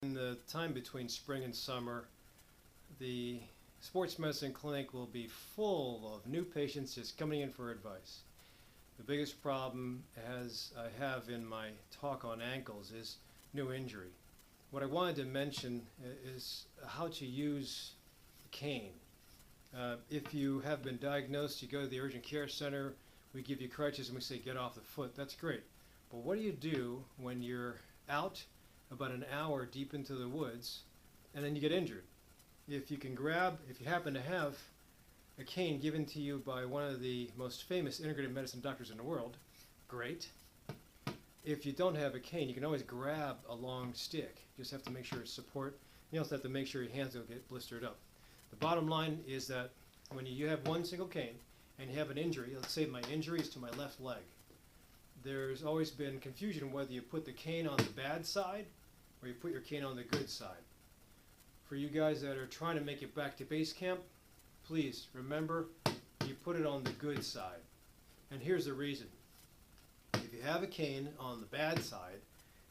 In the time between spring and summer, the sports medicine clinic will be full of new patients just coming in for advice. The biggest problem, as I have in my talk on ankles, is new injury. What I wanted to mention is how to use a cane. If you have been diagnosed, you go to the urgent care center, we give you crutches and we say get off the foot. That's great. But what do you do when you're out about an hour deep into the woods and then you get injured? If you happen to have a cane given to you by one of the most famous integrative medicine doctors in the world, great. If you don't have a cane, you can always grab a long stick. You just have to make sure it's support. You also have to make sure your hands don't get blistered up. The bottom line is that when you have one single cane and you have an injury, let's say my injury is to my left leg, there's always been confusion whether you put the cane on the bad side or you put your cane on the good side. For you guys that are trying to make it back to base camp, please remember you put it on the good side. And here's the reason. If you have a cane on the bad side,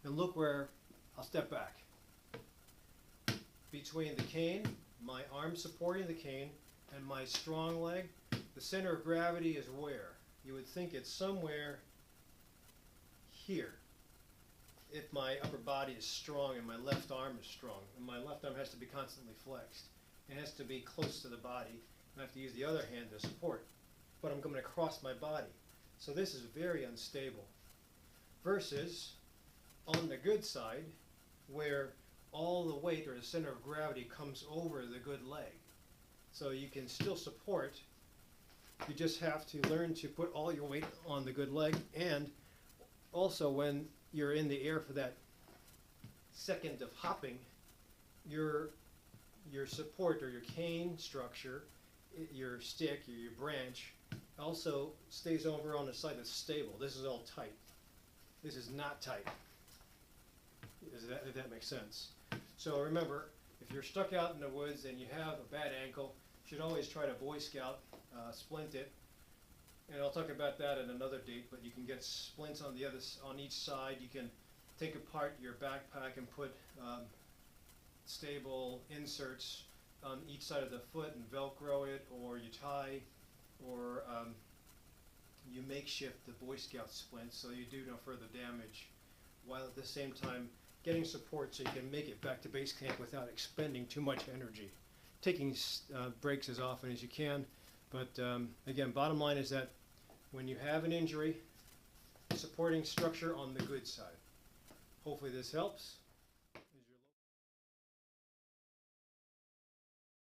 and look where, I'll step back. Between the cane, my arm supporting the cane, and my strong leg, the center of gravity is where? You would think it's somewhere here. If my upper body is strong and my left arm is strong, and my left arm has to be constantly flexed, it has to be close to the body, and I have to use the other hand to support. But I'm going across my body. So this is very unstable. Versus on the good side, where all the weight or the center of gravity comes over the good leg. So you can still support, you just have to learn to put all your weight on the good leg, and also when you're in the air for that second of hopping, your support or your cane structure, your stick or your branch, also stays over on the side that's stable. This is all tight. This is not tight. If that makes sense. So remember, if you're stuck out in the woods and you have a bad ankle, you should always try to Boy Scout, splint it. And I'll talk about that at another date, but you can get splints on each side. You can take apart your backpack and put stable inserts on each side of the foot and Velcro it, or you tie, or you makeshift the Boy Scout splint so you do no further damage, while at the same time getting support so you can make it back to base camp without expending too much energy. Taking breaks as often as you can, but again, bottom line is that when you have an injury, supporting structure on the good side. Hopefully this helps.